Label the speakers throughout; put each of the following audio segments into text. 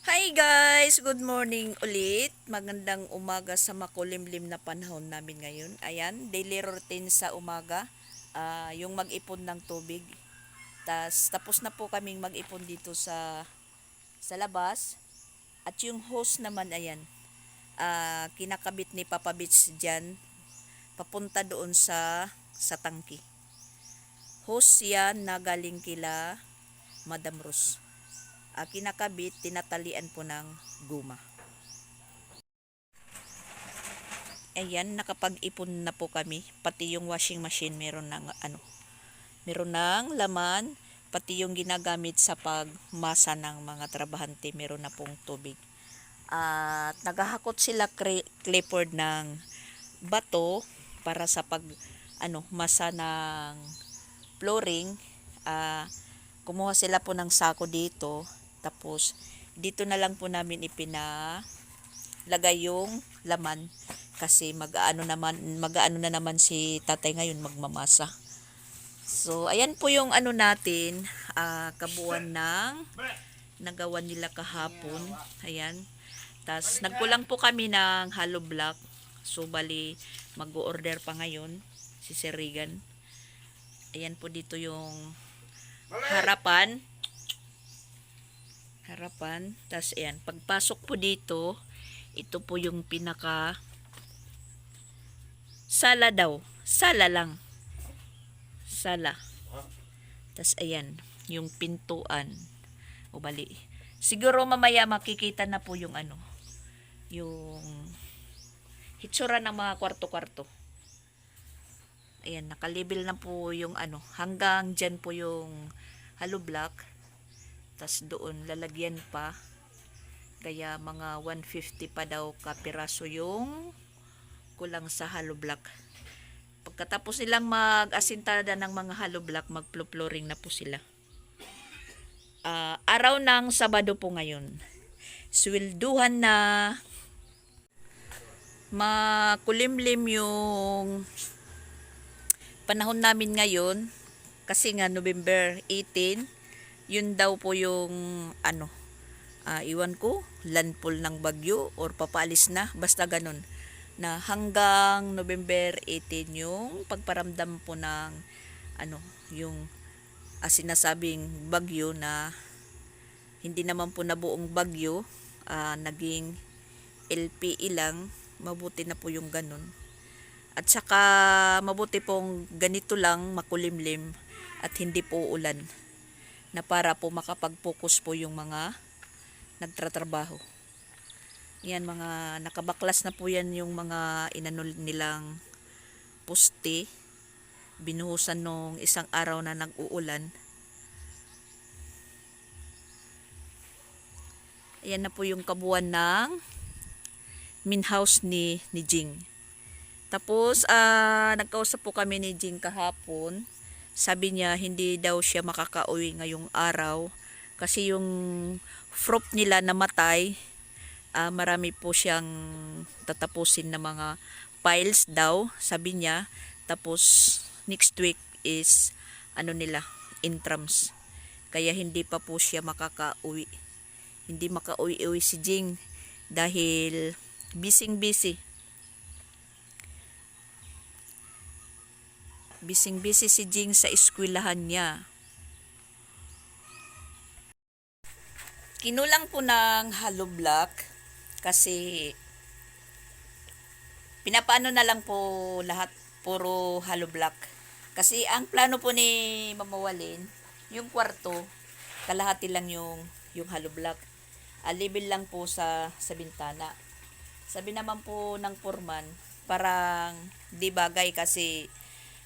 Speaker 1: Hi guys! Good morning ulit. Magandang umaga sa makulimlim na panahon namin ngayon. Ayan, daily routine sa umaga. Yung mag-ipon ng tubig. Tapos na po kaming mag-ipon dito sa labas. At yung hose naman, ayan, kinakabit ni Papa Beach dyan. Papunta doon sa tangki. Hose yan na galing kila Madam Rose. Kinakabit, tinatalian po ng guma. Ayan, nakapag-ipon na po kami. Pati yung washing machine meron ng laman. Pati yung ginagamit sa pagmasa ng mga trabahante, meron na pong tubig. At naghahakot sila clipboard ng bato para sa masa ng flooring. Kumuha sila po ng sako dito. Tapos dito na lang po namin lagay yung laman kasi mag-aano na naman si tatay ngayon magmamasa. So ayan po yung natin, kabuuan ng nagawa nila kahapon. Ayan. Tas nagkulang po kami ng hollow block. So bali mag-order pa ngayon si Sir Regan. Ayan po dito yung harapan. Tas ayan, pagpasok po dito, ito po yung pinaka sala daw. Sala lang. Sala. Tas ayan, yung pintuan. O bali. Siguro mamaya makikita na po yung yung hitsura ng mga kwarto-kwarto. Ayan, nakalibel na po yung hanggang dyan po yung hollow block. Tas doon lalagyan pa. Kaya mga 150 pa daw kapiraso yung kulang sa hollow block. Pagkatapos nilang mag-asintada ng mga hollow block, mag-flooring na po sila. Araw ng Sabado po ngayon. Swelduhan na, makulimlim yung panahon namin ngayon kasi nga November 18, yun daw po yung iwan ko, landfall ng bagyo or papaalis na, basta ganun na hanggang November 18 yung pagparamdam po ng yung sinasabing bagyo na hindi naman po na buong bagyo, naging LPE lang. Mabuti na po yung ganun. At saka mabuti pong ganito lang, makulimlim at hindi po ulan, na para po makapag-focus po yung mga nagtratrabaho. Yan, mga nakabaklas na po yan yung mga inanol nilang poste. Binuhusan nung isang araw na nag-uulan. Ayan na po yung kabuuan ng main house ni Jing. Tapos, nagkausap po kami ni Jing kahapon. Sabi niya, hindi daw siya makakauwi ngayong araw. Kasi yung fruit nila namatay. Marami po siyang tatapusin na mga files daw, sabi niya. Tapos, next week is, intrams. Kaya hindi pa po siya makakauwi. Hindi makauwi-uwi si Jing dahil busy. Busy si Jing sa eskwelahan niya. Kinulang po ng hollow block kasi pinapaano na lang po lahat puro hollow block. Kasi ang plano po ni Mamawalin, yung kwarto, kalahati lang yung hollow block. Level lang po sa bintana. Sabi naman po ng foreman, parang di bagay kasi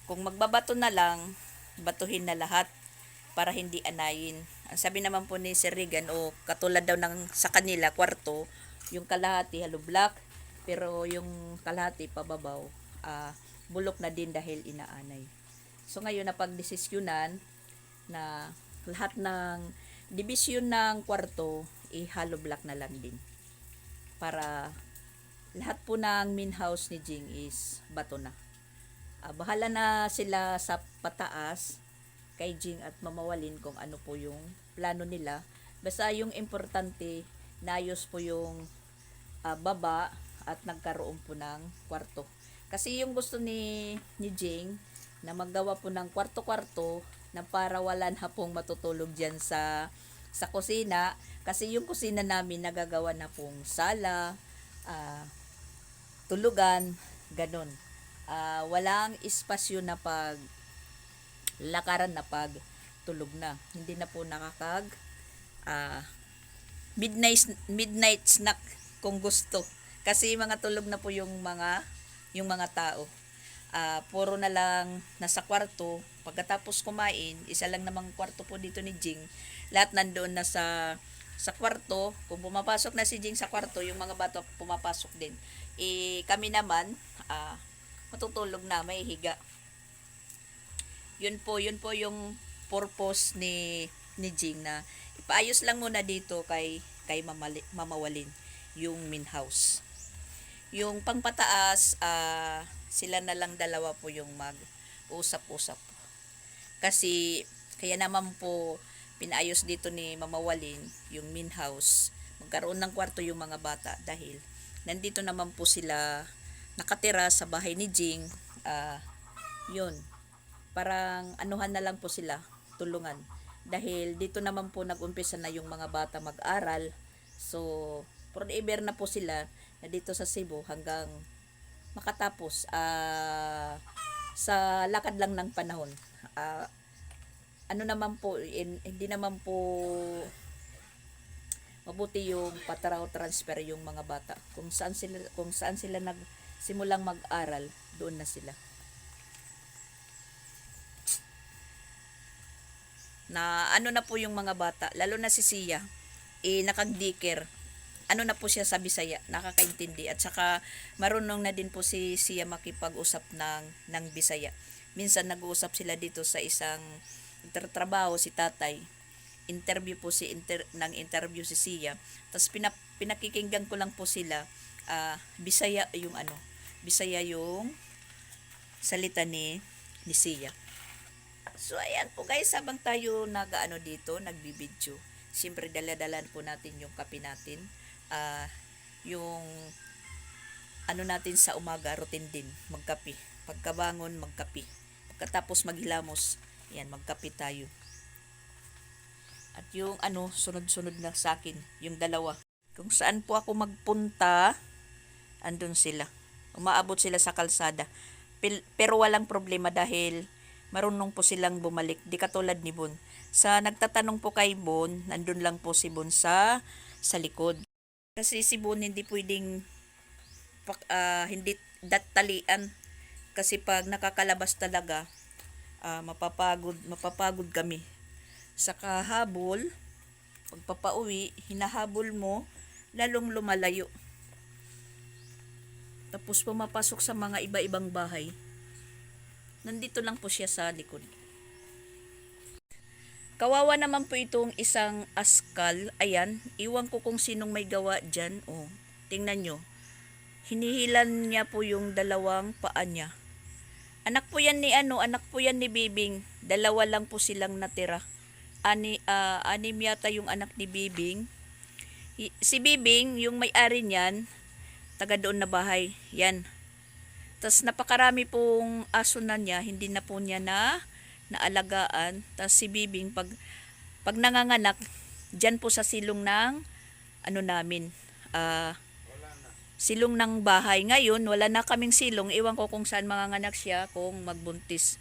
Speaker 1: kung magbabato na lang, batuhin na lahat para hindi anayin. Ang sabi naman po ni Sir Regan, katulad daw ng sa kanila, kwarto, yung kalahati hollow block, pero yung kalahati pababaw, bulok na din dahil inaanay. So ngayon napagdesisyonan na lahat ng division ng kwarto, hollow block na lang din. Para lahat po ng main house ni Jing is bato na. Bahala na sila sa pataas kay Jing at Mamawalin kung ano po yung plano nila. Basta yung importante, naayos po yung baba at nagkaroon po ng kwarto. Kasi yung gusto ni Jing na maggawa po ng kwarto-kwarto na para wala na pong matutulog diyan sa kusina, kasi yung kusina namin nagagawa na pong sala, tulugan, ganun. Walang espasyo na pag lakaran na pag tulog na. Hindi na po nakakag ah, midnight snack kung gusto. Kasi mga tulog na po yung mga tao. Puro na lang nasa kwarto. Pagkatapos kumain, isa lang namang kwarto po dito ni Jing. Lahat nandoon na sa kwarto. Kung pumapasok na si Jing sa kwarto, yung mga bata pumapasok din. Kami naman, matutulog na, may higa. Yun po yung purpose ni Jing na ipaayos lang muna dito kay mamawalin yung main house. Yung pangpataas, sila na lang dalawa po yung mag-usap-usap. Kasi kaya naman po pinaayos dito ni mamawalin yung main house. Magkaroon ng kwarto yung mga bata dahil nandito naman po sila nakatira sa bahay ni Jing. Yun, parang anuhan na lang po sila, tulungan. Dahil dito naman po nag-umpisa na yung mga bata mag-aral. So, forever na po sila na dito sa Cebu hanggang makatapos sa lakad lang ng panahon. Ano naman po, hindi naman po mabuti yung patraw-transfer yung mga bata. Kung saan sila nagsimulang mag-aral, doon na sila. Na ano na po yung mga bata, lalo na si Sia, nakagdiker. Ano na po siya sa Bisaya, nakakaintindi. At saka marunong na din po si Sia makipag-usap ng Bisaya. Minsan nag-uusap sila dito sa isang trabaho si tatay. Interview si Sia. Tapos pinakikinggan ko lang po sila. Bisaya yung salita ni Sia. So, ayan po guys, habang tayo nagbibidyo, siyempre daladalan po natin yung kape natin. Yung natin sa umaga, routine din, magkape. Pagkabangon, magkape. Pagkatapos maghilamos, ayan, magkape tayo. At yung sunod-sunod na sa akin, yung dalawa. Kung saan po ako magpunta, andun sila. Umaabot sila sa kalsada. Pero walang problema dahil marunong po silang bumalik. Di katulad ni Bon. Sa nagtatanong po kay Bon, nandun lang po si Bon sa likod. Kasi si Bon hindi pwedeng hindi talian. Kasi pag nakakalabas talaga, mapapagod kami. Sa kahabol, pagpapauwi, hinahabol mo, lalong lumalayo. Tapos pumapasok sa mga iba-ibang bahay. Nandito lang po siya sa likod. Kawawa naman po itong isang askal. Ayan, iwan ko kung sinong may gawa dyan. Tingnan nyo. Hinihilan niya po yung dalawang paa niya. Anak po yan ni Bibing. Dalawa lang po silang natira. Anim yata yung anak ni Bibing. Si Bibing, yung may-ari niyan, taga doon na bahay. Yan. Tas napakarami pong aso na niya, hindi na po niya naalagaan. Tas si Bibing pag nanganganak, diyan po sa silong ng namin, silong ng bahay. Ngayon, wala na kaming silong. Iwan ko kung saan manganganak siya kung magbuntis.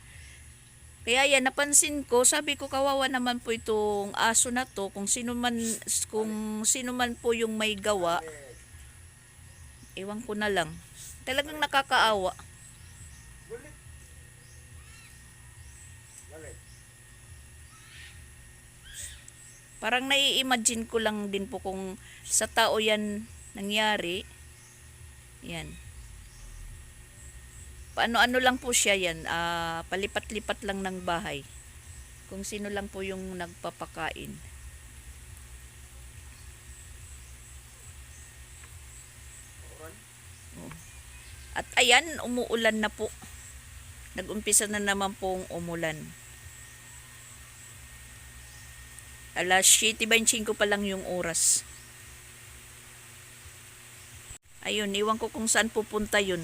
Speaker 1: Kaya yan, napansin ko, sabi ko kawawa naman po itong aso na to, kung sino man po yung may gawa, iwan ko na lang. Talagang nakakaawa. Parang nai-imagine ko lang din po kung sa tao yan nangyari. Yan. Paano lang po siya yan. Palipat-lipat lang ng bahay. Kung sino lang po yung nagpapakain. At ayan, umuulan na po. Nag-umpisa na naman pong umulan. Alas 7:25 pa lang yung oras. Ayun, iwan ko kung saan pupunta yun.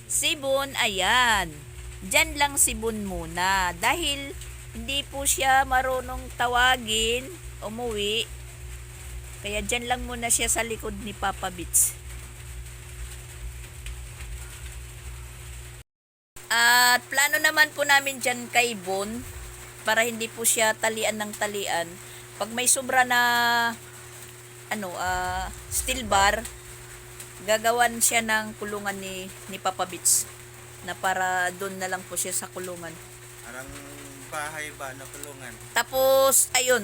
Speaker 1: Sibon, ayan. Diyan lang sibon muna. Dahil hindi po siya marunong tawagin, umuwi. Kaya diyan lang muna siya sa likod ni Papa Bits. At plano naman po namin dyan kay Bon, para hindi po siya talian ng talian. Pag may sobra na steel bar, gagawan siya ng kulungan ni Papa Bits, na para doon na lang po siya sa kulungan.
Speaker 2: Parang bahay ba na kulungan?
Speaker 1: Tapos ayun,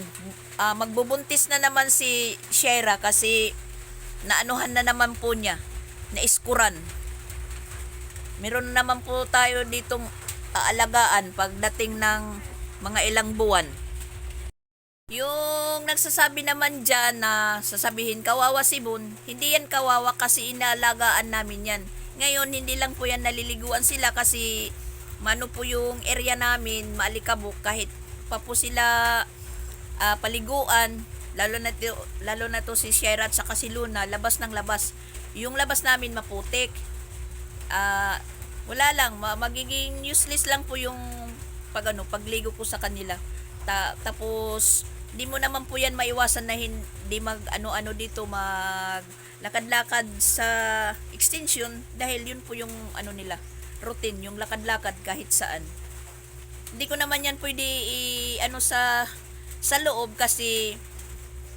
Speaker 1: magbubuntis na naman si Shera kasi naanuhan na naman po niya, na iskuran. Meron naman po tayo ditong aalagaan pagdating ng mga ilang buwan. Yung nagsasabi naman dyan na sasabihin kawawa si Bon, hindi yan kawawa kasi inaalagaan namin yan. Ngayon, hindi lang po yan naliliguan sila kasi mano po yung area namin, maalikabok, kahit pa po sila paliguan, lalo na to si Shera at saka si Luna, labas ng labas. Yung labas namin maputik. Wala lang, magiging useless lang po yung pagligo ko sa kanila. Tapos di mo naman po yan maiwasan na hindi dito lakad-lakad sa extension, dahil yun po yung nila routine, yung lakad-lakad kahit saan. Hindi ko naman yan pwede sa loob kasi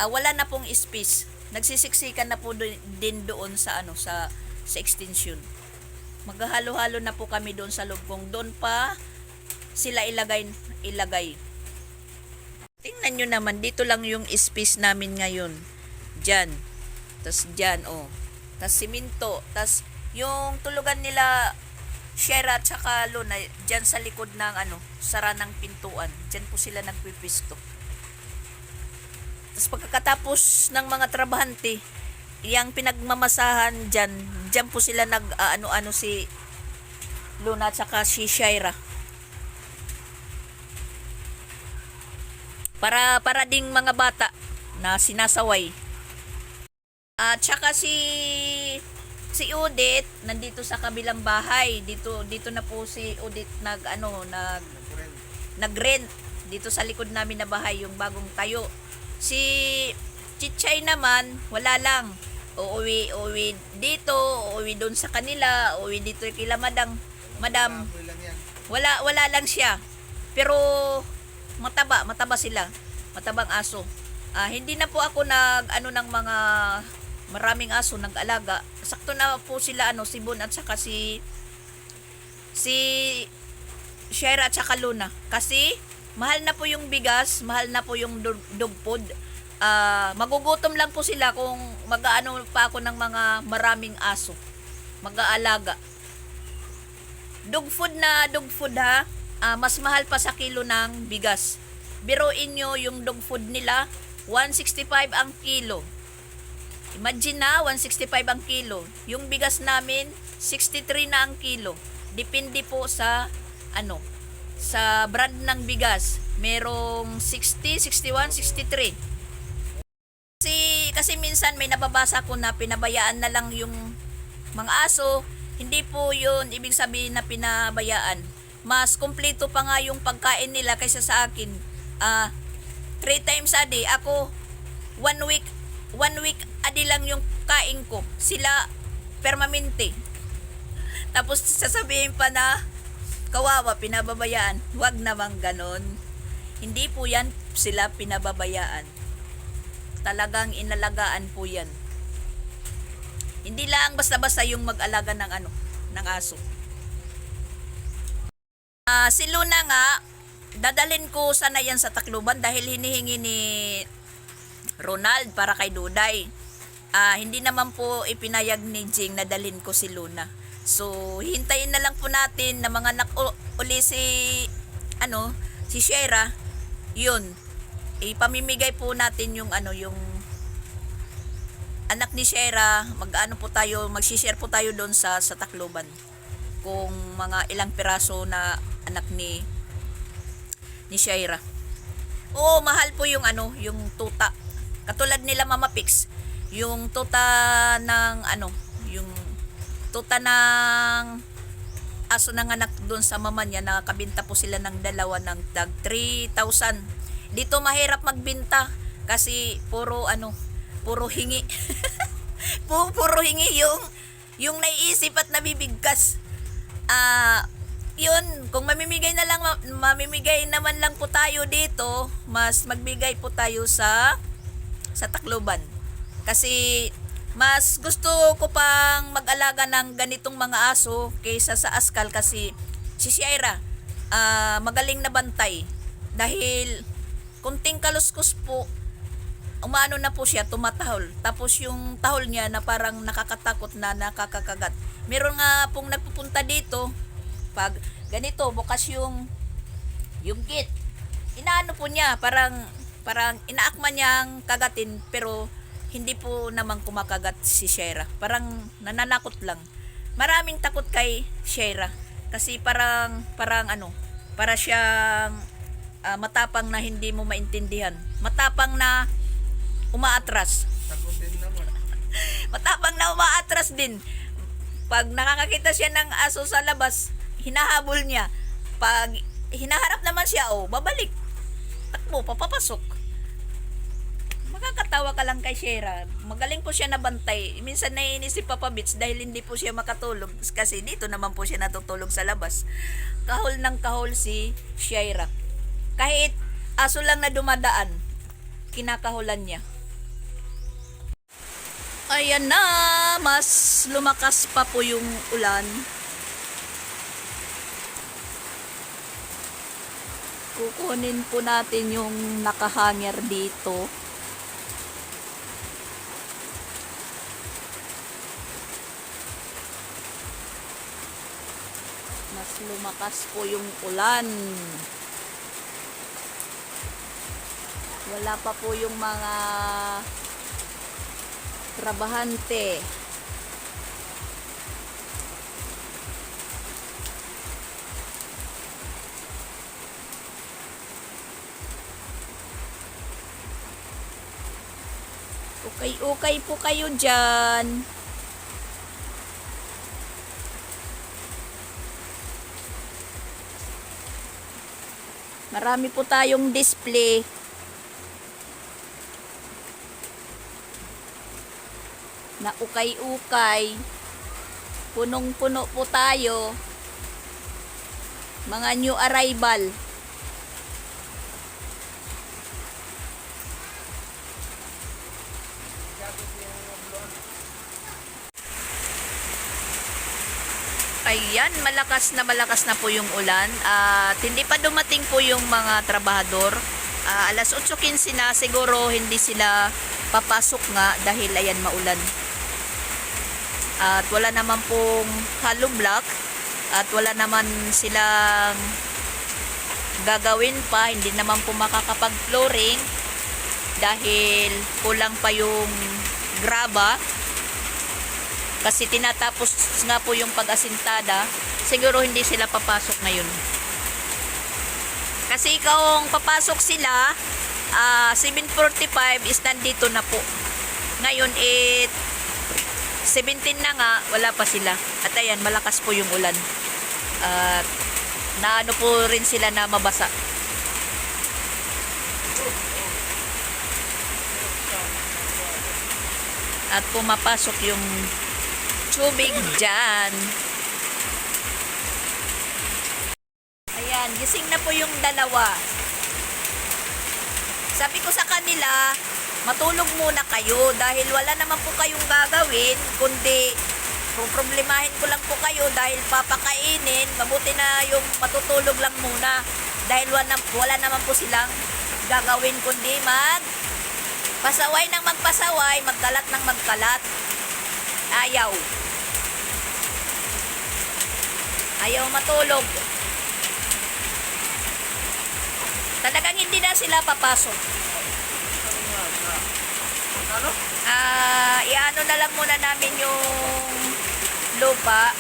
Speaker 1: wala na pong space. Nagsisiksikan na po din doon sa sa extension. Maghahalo-halo na po kami doon sa loob, kung doon pa sila ilagay. Tingnan nyo naman, dito lang yung space namin ngayon. Diyan. Tas diyan, oh. Tas siminto. Tas yung tulugan nila Shera at saka Luna, diyan sa likod ng sara ng pintuan. Diyan po sila nagpipwesto. Tas pagkatapos ng mga trabahante, yang pinagmamasahan diyan po sila si Luna at saka si Shira. Para ding mga bata na sinasaway. At saka si Udit nandito sa kabilang bahay. Dito na po si Udit nag-rent dito sa likod namin na bahay, yung bagong tayo. Si Chichay naman, wala lang. Uuwi dito, uuwi doon sa kanila, uuwi dito kila madam. Wala lang siya. Pero mataba sila. Matabang aso. Hindi na po ako ng mga maraming aso nag-alaga. Sakto na po sila si Bon at saka si Shera at saka Luna. Kasi mahal na po yung bigas, mahal na po yung dog food. Magugutom lang po sila kung mag-aano pa ako ng mga maraming aso. Mag-aalaga. Dog food ha, mas mahal pa sa kilo ng bigas. Biruin nyo yung dog food nila, 165 ang kilo. Imagine na, 165 ang kilo. Yung bigas namin, 63 na ang kilo. Depende po sa sa brand ng bigas. Merong 60, 61, 63. Kasi minsan may nababasa ko na pinabayaan na lang yung mga aso. Hindi po yun ibig sabihin na pinabayaan. Mas kumpleto pa nga yung pagkain nila kaysa sa akin. 3 times a day. Ako, 1 week a day lang yung kain ko. Sila, permanente. Tapos sasabihin pa na, kawawa, pinababayaan. Huwag namang ganon. Hindi po yan sila pinababayaan. Talagang inalagaan po yan. Hindi lang basta-basta yung mag-alaga ng aso. Si Luna nga, dadalhin ko sana yan sa Tacloban dahil hinihingi ni Ronald para kay Duday. Hindi naman po ipinayag ni Jing na dalhin ko si Luna. So, hintayin na lang po natin na mga uli si Shera. Yun. Ipamimigay po natin yung anak ni Shera. Mag-share po tayo doon sa Tacloban. Kung mga ilang piraso na anak ni Shera. Oo, mahal po yung tuta. Katulad nila Mama Pix. yung tuta ng ano, yung tuta ng aso ng anak doon sa mama niya, nakakabinta po sila ng dalawa ng tag 3,000. Dito mahirap magbinta kasi puro ano, puro hingi. Puro hingi yung naiisip at nabibigkas. Yun, kung mamimigay naman lang po tayo dito, mas magbigay po tayo sa Tacloban. Kasi mas gusto ko pang mag-alaga ng ganitong mga aso kaysa sa Askal kasi si Shaira magaling na bantay. Dahil kunting kaluskus po, umano na po siya, tumatahol. Tapos yung tahol niya na parang nakakatakot na nakakakagat. Meron nga pong nagpupunta dito, pag ganito, bukas yung gate. Inaano po niya, parang inaakma niyang kagatin, pero hindi po naman kumakagat si Shaira. Parang nananakot lang. Maraming takot kay Shaira. Kasi parang ano, para siyang matapang na hindi mo maintindihan. Matapang na umaatras.
Speaker 2: Takutin naman.
Speaker 1: Matapang na umaatras din. Pag nakakakita siya ng aso sa labas, hinahabol niya. Pag hinaharap naman siya, babalik. Takbo, papapasok. Makakatawa ka lang kay Shaira. Magaling po siya nabantay. Minsan naiinis si Papa Bits dahil hindi po siya makatulog. Kasi dito naman po siya natutulog sa labas. Kahol ng kahol si Shaira. Kahit aso lang na dumadaan, kinakahulan niya. Ayan na, mas lumakas pa po yung ulan. Kukunin po natin yung nakahanger dito. Mas lumakas po yung ulan. Wala pa po yung mga trabahante. Okay po kayo dyan. Marami po tayong display. Na ukay-ukay. Punong-puno po tayo. Mga new arrival. Ayan, malakas na po yung ulan. At hindi pa dumating po yung mga trabahador. Alas 8:15 na, siguro hindi sila papasok nga dahil ayan maulan. At wala naman pong hollow block. At wala naman silang gagawin pa. Hindi naman po makakapag-flooring dahil kulang pa yung graba. Kasi tinatapos nga po yung pag-asintada, siguro hindi sila papasok ngayon. Kasi kung papasok sila, 7:45 is nandito na po. Ngayon, 17 na nga, wala pa sila. At ayan, malakas po yung ulan. At naano po rin sila na mabasa. At pumapasok yung tubig dyan. Ayan, gising na po yung dalawa. Sabi ko sa kanila, matulog muna kayo dahil wala naman po kayong gagawin, kundi problemahin ko lang po kayo dahil papakainin. Mabuti na yung matutulog lang muna dahil wala naman po silang gagawin kundi pasaway ng magpasaway, magkalat ng magkalat. Ayaw matulog. Talagang hindi na sila papasok. Iano na lang muna namin yung lupa.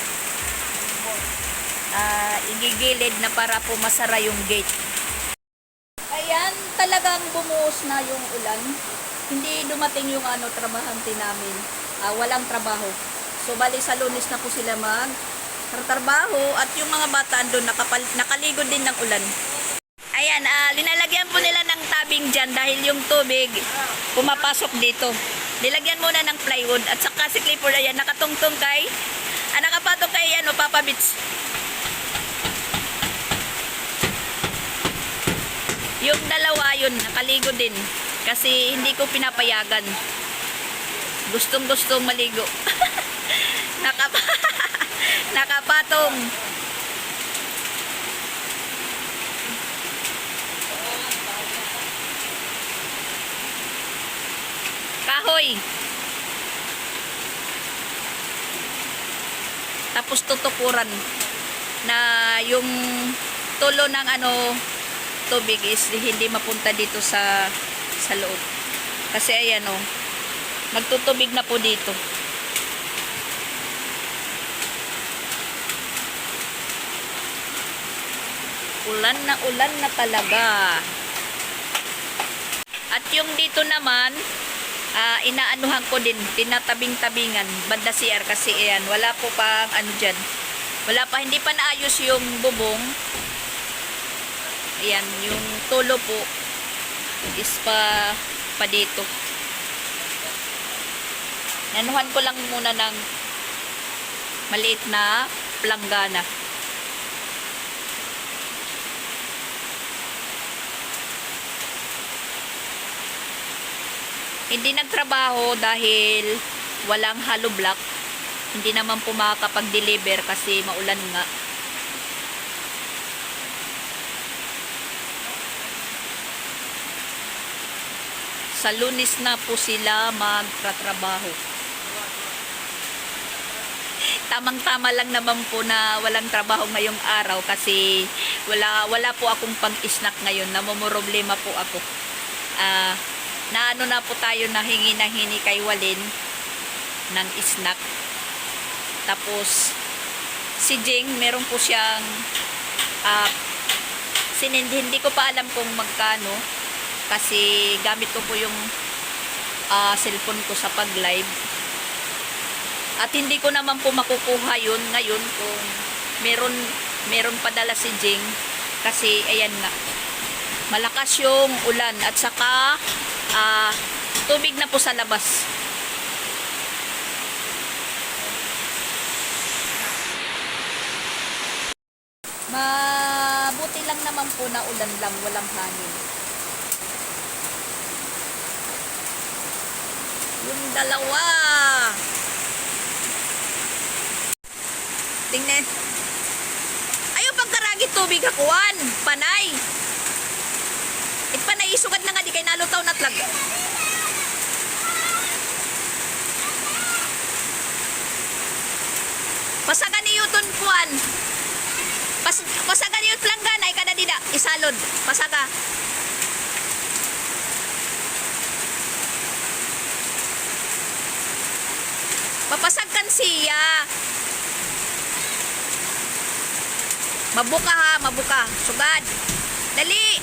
Speaker 1: Igigilid na para po masara yung gate. Ayan, talagang bumuhos na yung ulan. hindi dumating yung trabahante namin. Walang trabaho. So, bali sa Lunes na po sila trabaho at yung mga bata andun nakaligo din ng ulan. Ayan, linalagyan po nila ng tabing dyan dahil yung tubig pumapasok dito. Nilagyan muna ng plywood at saka si Clifford ayan, nakatungtong kay, nakapatong kay Papa Bits. Yung dalawa yun, nakaligo din. Kasi hindi ko pinapayagan. Gustong-gustong maligo. Nakapatong. Kahoy. Tapos tutukuran na yung tulo ng tubig is hindi mapunta dito sa loob. Kasi ayan magtutubig na po dito. Ulan na talaga. At yung dito naman, inaanuhan ko din, tinatabing-tabingan, banda CR kasi ayan, wala po pang dyan. Hindi pa naayos yung bubong. Ayan, yung tulo po is pa dito. Nanuhan ko lang muna ng maliit na planggana. Hindi nagtrabaho dahil walang hollow block. Hindi naman po makakapag-deliver kasi maulan nga. Sa Lunes na po sila magtatrabaho. Tamang-tama lang naman po na walang trabaho ngayong araw kasi wala po akong pang-snack ngayon. Namumroblema po ako. Na po tayo na hingi kay Walin ng snack. Tapos si Jing, meron po siyang hindi ko pa alam kung magkano kasi gamit ko po yung cellphone ko sa pag-live. At hindi ko naman po makukuha yun ngayon kung meron padala si Jing kasi ayan nga, malakas yung ulan at saka tubig na po sa labas. Mabuti lang naman po na ulan lang, walang hangin. Yung dalawa. Tingnan. Ayaw pagkaragit tubig akuan. Panay. Panay, isugat na nga di kay nalutaw na tlag. Pasagan ni Yuton kuan. Pasagan ni Yut langganay kada dida. Isalod. Pasaga. Papasagkan siya. Mabuka ha, mabuka. Sugad. Dali.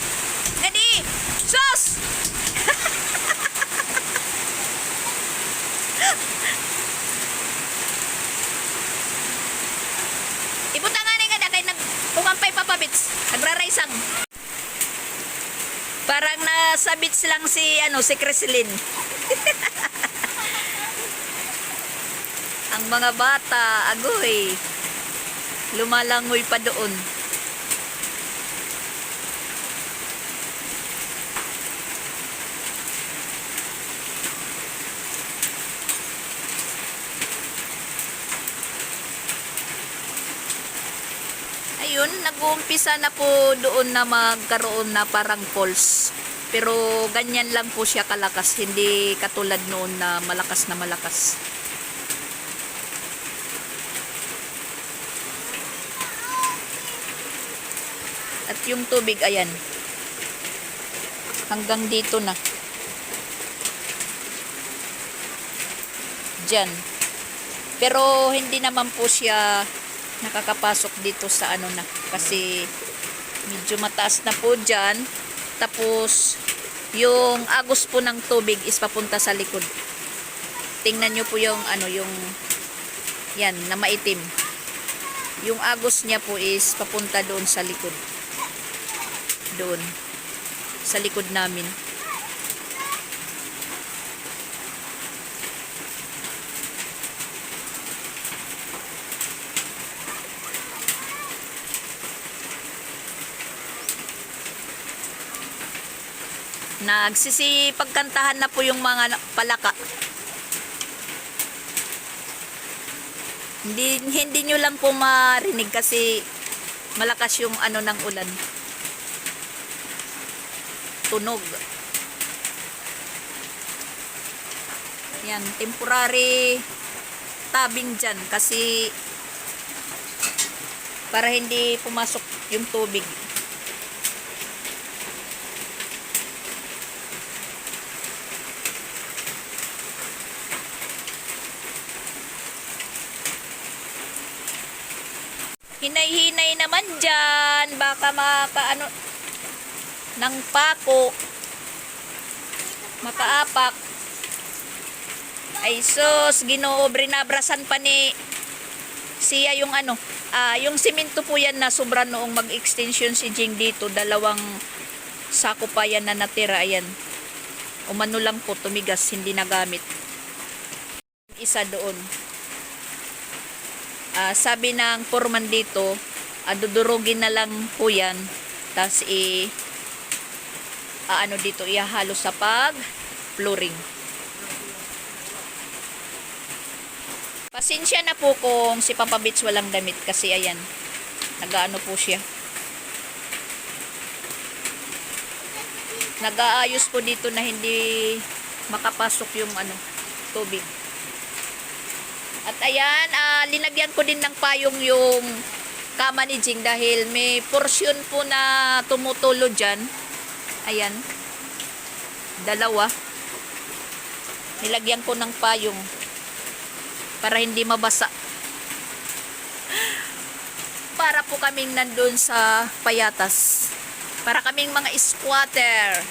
Speaker 1: Dali. Sus! Ibutangan nga na kay nagpumampay Papa Bits. Nagraraysang. Parang nasa beach lang si Creslin. Ang mga bata, agoy. Lumalangoy pa doon. Ayun, nag-uumpisa na po doon na magkaroon na parang falls. Pero ganyan lang po siya kalakas, hindi katulad noon na malakas na malakas. At yung tubig, ayan. Hanggang dito na. Diyan. Pero hindi naman po siya nakakapasok dito sa na. Kasi medyo mataas na po dyan. Tapos yung agos po ng tubig is papunta sa likod. Tingnan nyo po yung ano, yung yan, na maitim. Yung agos niya po is papunta doon sa likod. Doon. Sa likod namin. Nagsisipagkantahan na po yung mga palaka. Hindi nyo lang po marinig kasi malakas yung ano ng ulan. Tunog. Yan, temporary tabing dyan kasi para hindi pumasok yung tubig. Hinay-hinay naman dyan. Baka makaano ng pako. Makaapak. Ay sus, Ginoo, brinabrasan pa ni siya yung ano. Yung simento po yan na sobra noong mag-extension si Jing dito. 2 sako pa yan na natira. Ayan. Umano lang po, tumigas, hindi nagamit. Isa doon. Sabi ng foreman dito, dudurugin na lang po yan. Tapos ano dito, ihahalo sa pag-flooring. Pasensya na po kung si Papa Bits walang damit kasi ayan, nag-ano po siya. Nag-aayos po dito na hindi makapasok yung ano, tubig. At ayan, linagyan ko din ng payong yung kama ni Jing dahil may portion po na tumutulo dyan. Ayan. 2. Nilagyan ko ng payong para hindi mabasa. Para po kaming nandun sa payatas. Para kaming mga squatter.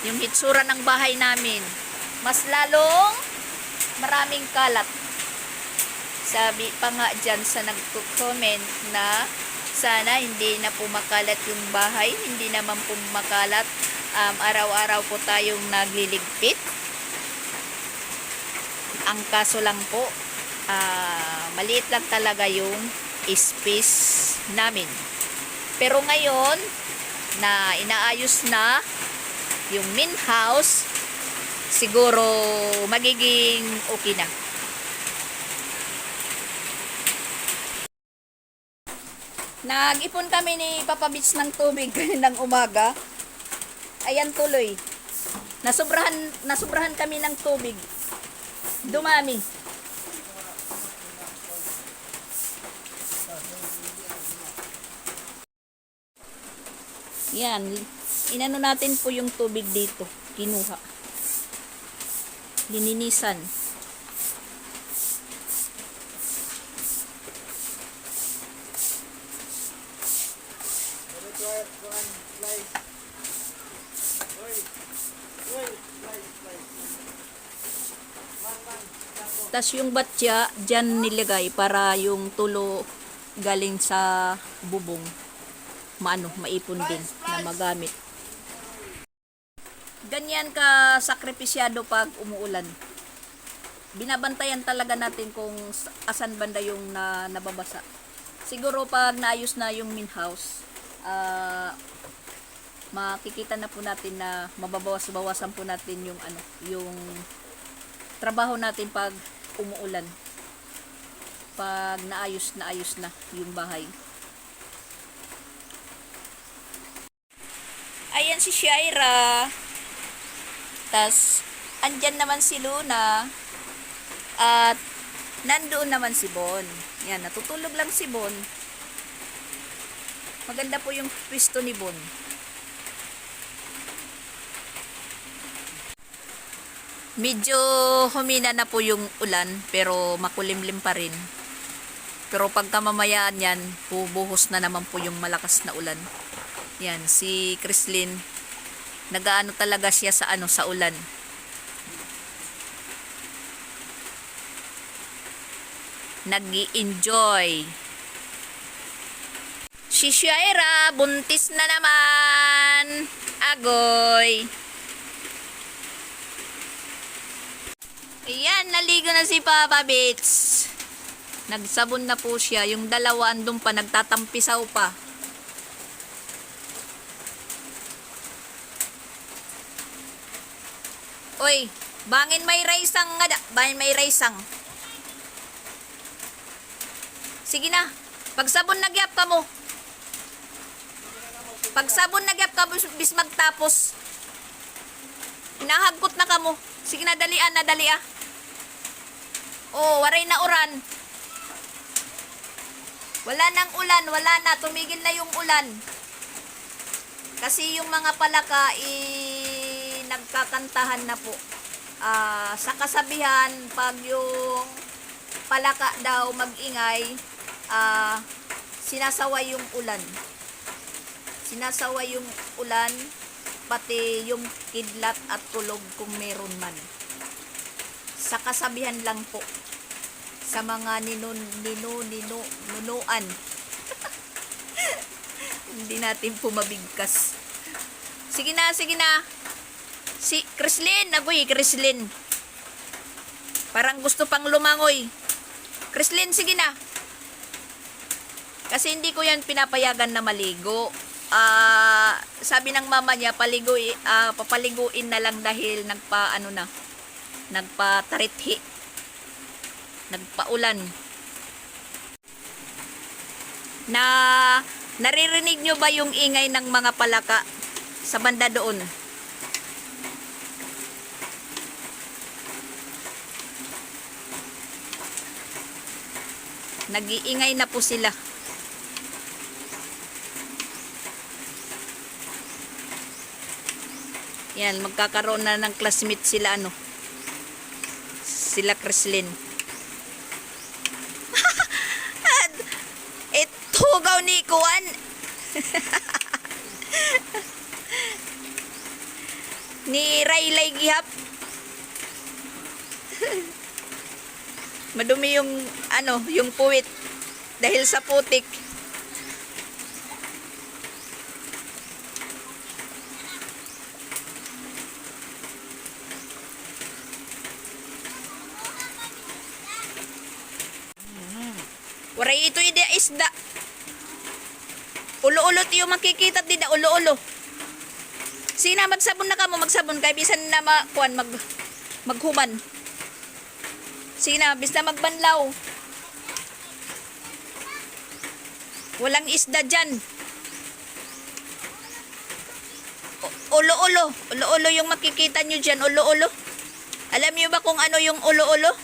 Speaker 1: Yung hitsura ng bahay namin. Mas lalong maraming kalat. Sabi pa nga dyan sa nagko-comment na sana hindi na po makalat yung bahay, hindi naman po makalat. Araw-araw po tayong nagliligpit. Ang kaso lang po, maliit lang talaga yung space namin. Pero ngayon, na inaayos na yung main house, siguro magiging okay na. Nag-ipon kami ni Papa Bits ng tubig kaninang umaga. Ayan tuloy. Nasobrahan kami ng tubig. Dumami. Yan. Inano natin po yung tubig dito. Kinuha. Lininisan. Tas yung batya dyan nilagay para yung tulo galing sa bubong maipon din na magamit. Ganyan ka sakripisyado pag umuulan. Binabantayan talaga natin kung asan banda yung nababasa. Siguro pag naayos na yung main house, makikita na po natin na mababawas-bawasan po natin yung yung trabaho natin pag umuulan. Pag naayos na yung bahay. Ayan si Shaira. Tas andyan naman si Luna. At nandoon naman si Bon. Yan, natutulog lang si Bon. Maganda po yung pwesto ni Bon. Medyo humina na po yung ulan pero makulimlim pa rin. Pero pagka mamayaan yan, bubuhos na naman po yung malakas na ulan. Yan, si Chrislyn Nagaano talaga siya sa ano, sa ulan. Nag-i-enjoy. Si Shaira, buntis na naman. Agoy. Ayan, naligo na si Papa Bits. Nagsabon na po siya. Yung dalawa andun pa, nagtatampisaw pa. Oy, bangin may raisang nga da. Bangin may raisang. Sige na. Pagsabon nagyap ka mo. Pagsabon nagyap ka bis magtapos. Hinahagkot na ka mo. Sige na, dalian na, dali ah. Oh, waray na uran. Wala nang ulan, wala na. Tumigil na yung ulan. Kasi yung mga palaka, nagkakantahan na po. Sa kasabihan, pag yung palaka daw magingay, sinasaway yung ulan. Sinasaway yung ulan, pati yung kidlat at tulog kung meron man. Sa kasabihan lang po. Sa mga ninunuan. Hindi natin po mabigkas. Sige na, sige na. Si Chrislyn, agoy, Chrislyn. Parang gusto pang lumangoy. Chrislyn, sige na. Kasi hindi ko yan pinapayagan na maligo. Sabi ng mama niya, papaliguin na lang dahil nagpa-tarithi. Nagpaulan. Naririnig nyo ba yung ingay ng mga palaka sa banda doon? Nag-iingay na po sila. Yan, magkakaroon na ng classmate sila, sila Chrislyn. Itugaw ni Kuan. Ni Raylay gihap. Madumi yung yung puwit dahil sa putik. Waray ito ida isda. Ulo-ulo tiyo makikita di da ulo-ulo. Sina magsabon na ka mo, magsabon kay bisan na maghuman. Sina bis na magbanlaw. Walang isda diyan. Ulo-ulo, ulo-ulo yung makikita nyo diyan, ulo-ulo. Alam niyo ba kung ano yung ulo-ulo?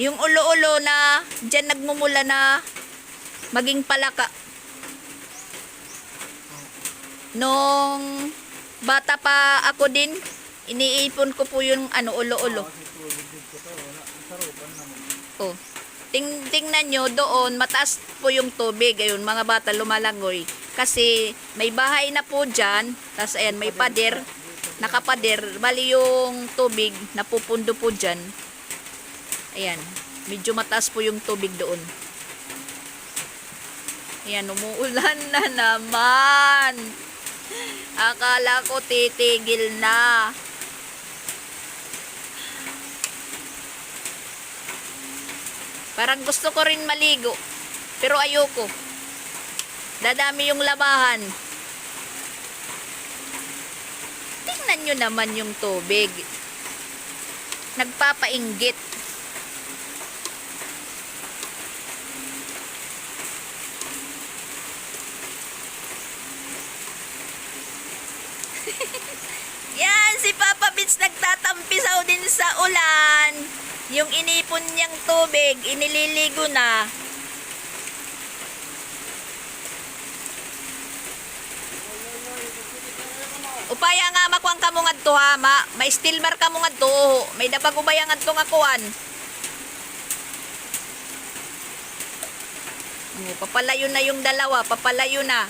Speaker 1: Yung ulo-ulo na dyan nagmumula na maging palaka. Nung bata pa ako din, iniipon ko po yung ulo-ulo. Oh. Tingnan nyo doon, mataas po yung tubig. Ayun, mga bata lumalangoy. Kasi may bahay na po dyan. Tapos ayan, may pader. Nakapader. Bali yung tubig, napupundo po dyan. Ayan, medyo mataas po yung tubig doon. Ayan, umuulan na naman. Akala ko titigil na. Parang gusto ko rin maligo. Pero ayoko. Dadami yung labahan. Tingnan nyo naman yung tubig. Nagpapainggit. Yan, si Papa Bits nagtatampisaw din sa ulan. Yung inipon niyang tubig, inililigo na. Upaya nga makuang ka mo nga to ha, may stilmar ka mo nga to, may dabag ubaya nga to nga kuan. Papalayo na yung dalawa, papalayo na.